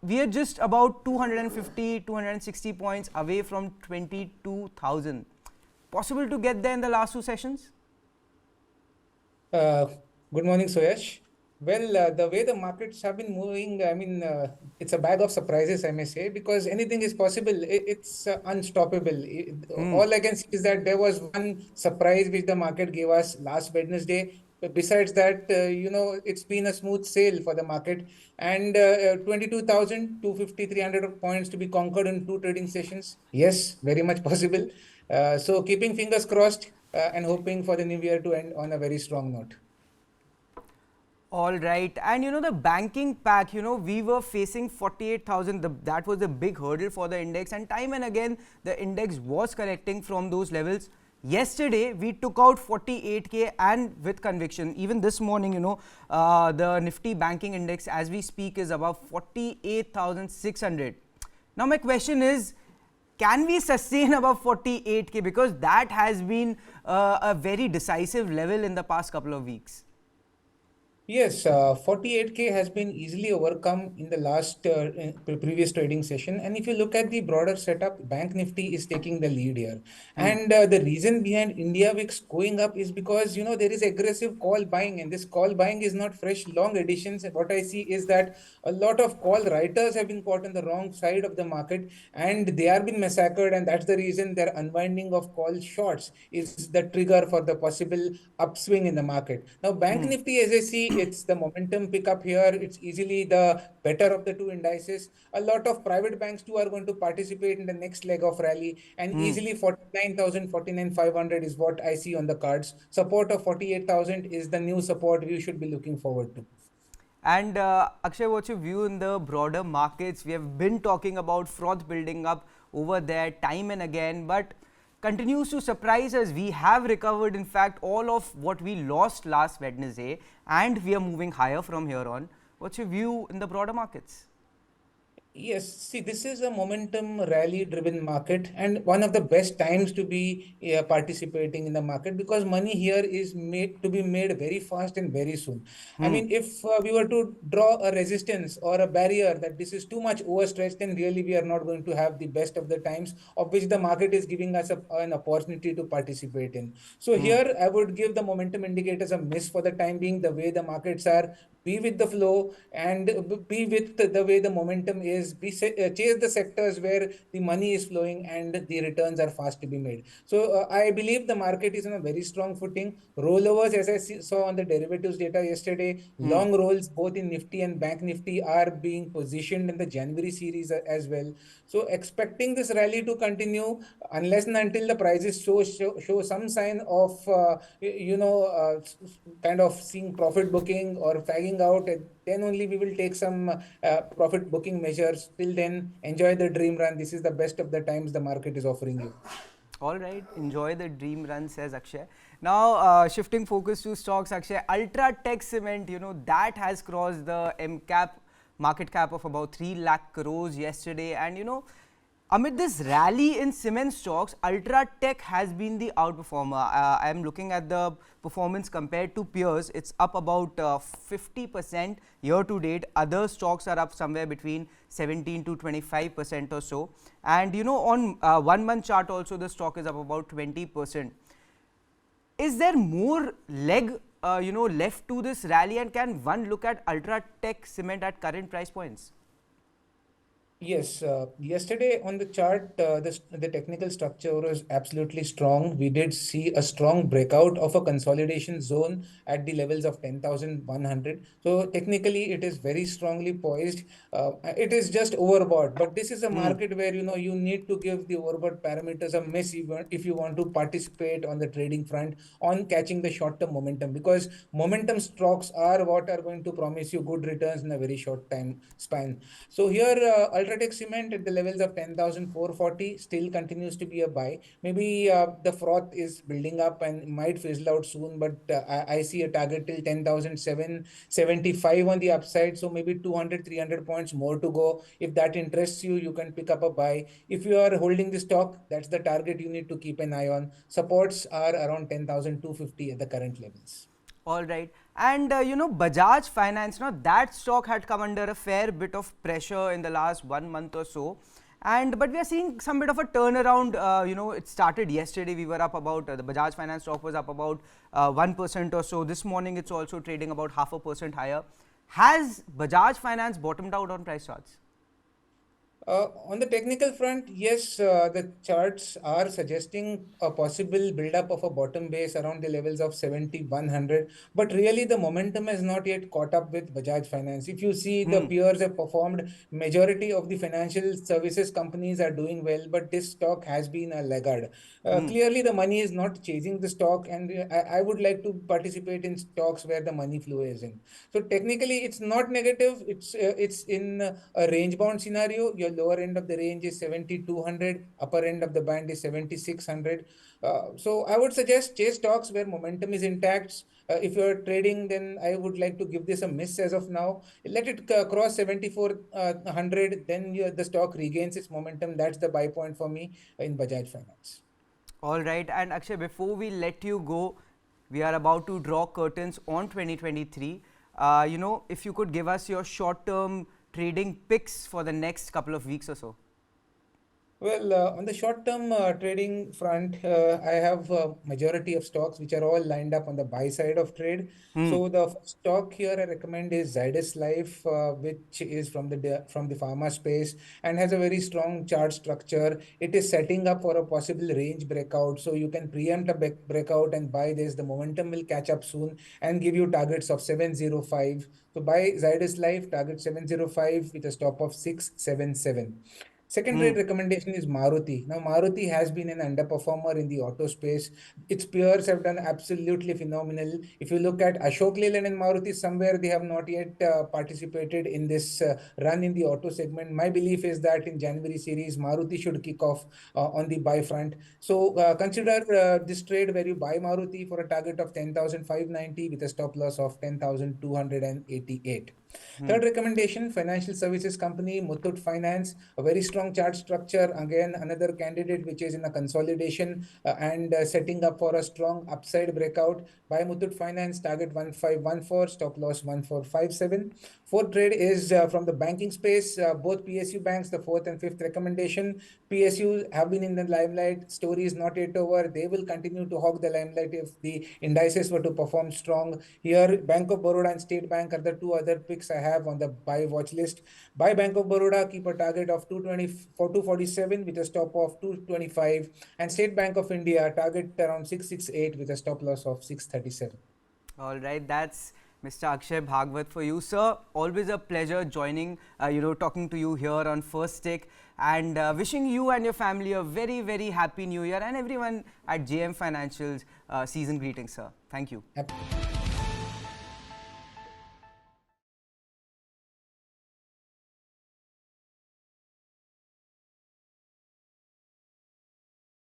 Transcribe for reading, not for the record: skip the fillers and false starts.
we are just about 250, 260 points away from 22,000. Possible to get there in the last two sessions? Uh, Good morning, Suyash. Well, the way the markets have been moving, I mean, it's a bag of surprises, I may say, because anything is possible. It's unstoppable. All I can see is that there was one surprise which the market gave us last Wednesday. But besides that, it's been a smooth sail for the market, and 22,000, 300 points to be conquered in two trading sessions. Yes, very much possible. So keeping fingers crossed and hoping for the new year to end on a very strong note. All right. And the banking pack, we were facing 48,000. That was a big hurdle for the index. And time and again, the index was correcting from those levels. Yesterday, we took out 48K and with conviction. Even this morning, the Nifty banking index as we speak is above 48,600. Now, my question is, can we sustain above 48K? Because that has been a very decisive level in the past couple of weeks. Yes, 48K has been easily overcome in the last previous trading session. And if you look at the broader setup, Bank Nifty is taking the lead here. And the reason behind India VIX going up is because, there is aggressive call buying, and this call buying is not fresh long additions. What I see is that a lot of call writers have been caught on the wrong side of the market, and they are being massacred. And that's the reason their unwinding of call shorts is the trigger for the possible upswing in the market. Now, Bank Nifty, as I see, it's the momentum pickup here. It's easily the better of the two indices. A lot of private banks too are going to participate in the next leg of rally, and easily 49,000, 49,500 is what I see on the cards. Support of 48,000 is the new support we should be looking forward to. And Akshay, what's your view in the broader markets? We have been talking about froth building up over there time and again, but continues to surprise us. We have recovered, in fact, all of what we lost last Wednesday, and we are moving higher from here on. What's your view in the broader markets? Yes, see, this is a momentum rally driven market, and one of the best times to be participating in the market, because money here is made to be made very fast and very soon. I mean, if we were to draw a resistance or a barrier that this is too much overstretched, then really we are not going to have the best of the times of which the market is giving us an opportunity to participate in. So here I would give the momentum indicators a miss for the time being. The way the markets are, be with the flow and be with the way the momentum is, chase the sectors where the money is flowing and the returns are fast to be made. So I believe the market is on a very strong footing. Rollovers, as I saw on the derivatives data yesterday, long rolls both in Nifty and Bank Nifty are being positioned in the January series as well. So expecting this rally to continue unless and until the prices show some sign of kind of seeing profit booking or fagging out, then only we will take some profit booking measures. Till then, enjoy the dream run. This is the best of the times the market is offering you. All right, enjoy the dream run, says Akshay. Now, shifting focus to stocks, Akshay, UltraTech Cement, that has crossed the market cap of about 3 lakh crores yesterday. And, amid this rally in cement stocks, UltraTech has been the outperformer. I am looking at the performance compared to peers. It's up about 50% year to date. Other stocks are up somewhere between 17 to 25% or so. And on 1 month chart also, the stock is up about 20%. Is there more leg left to this rally, and can one look at UltraTech Cement at current price points? Yes, yesterday on the chart, the technical structure was absolutely strong. We did see a strong breakout of a consolidation zone at the levels of 10,100. So technically, it is very strongly poised. It is just overbought, but this is a market where you need to give the overbought parameters a miss if you want to participate on the trading front on catching the short-term momentum, because momentum stocks are what are going to promise you good returns in a very short time span. So here, UltraTech Cement at the levels of 10,440 still continues to be a buy. Maybe the froth is building up and might fizzle out soon, but I see a target till 10,775 on the upside. So maybe 200, 300 points more to go. If that interests you, you can pick up a buy. If you are holding the stock, that's the target you need to keep an eye on. Supports are around 10,250 at the current levels. All right. And Bajaj Finance, that stock had come under a fair bit of pressure in the last 1 month or so. But we are seeing some bit of a turnaround. It started yesterday. We were up about, the Bajaj Finance stock was up about 1% or so. This morning, it's also trading about 0.5% higher. Has Bajaj Finance bottomed out on price charts? On the technical front, yes, the charts are suggesting a possible build-up of a bottom base around the levels of 7100. But really, the momentum has not yet caught up with Bajaj Finance. If you see, the peers have performed. Majority of the financial services companies are doing well, but this stock has been a laggard. Clearly, the money is not chasing the stock, and I would like to participate in stocks where the money flow is in. So technically, it's not negative. It's in a range-bound scenario. Your lower end of the range is 7200, upper end of the band is 7600. So I would suggest chase stocks where momentum is intact. If you're trading, then I would like to give this a miss as of now. Let it cross 7400, then the stock regains its momentum. That's the buy point for me in Bajaj Finance. All right. And Akshay, before we let you go, we are about to draw curtains on 2023. If you could give us your short-term trading picks for the next couple of weeks or so. Well, on the short-term trading front, I have a majority of stocks which are all lined up on the buy side of trade. So the stock here I recommend is Zydus Life, which is from the pharma space and has a very strong chart structure. It is setting up for a possible range breakout, so you can preempt a breakout and buy this. The momentum will catch up soon and give you targets of 705. So buy Zydus Life, target 705 with a stop of 677. Second trade recommendation is Maruti. Now, Maruti has been an underperformer in the auto space. Its peers have done absolutely phenomenal. If you look at Ashok Leyland and Maruti, somewhere they have not yet participated in this run in the auto segment. My belief is that in January series, Maruti should kick off on the buy front. So consider this trade where you buy Maruti for a target of 10,590 with a stop loss of 10,288. Third recommendation, financial services company, Muthoot Finance, a very strong chart structure. Again, another candidate which is in a consolidation and setting up for a strong upside breakout. Buy Muthoot Finance, target 1514, stop loss 1457. Fourth trade is from the banking space, both PSU banks, the fourth and fifth recommendation. PSU have been in the limelight. Story is not yet over. They will continue to hog the limelight if the indices were to perform strong. Here, Bank of Baroda and State Bank are the two other picks I have on the buy watch list. Buy Bank of Baroda, keep a target of 247 with a stop of 225. And State Bank of India, target around 668 with a stop loss of 637. All right, that's Mr. Akshay Bhagwat for you, sir. Always a pleasure joining, talking to you here on First Take, and wishing you and your family a very, very happy new year, and everyone at JM Financial's season greetings, sir. Thank you. Happy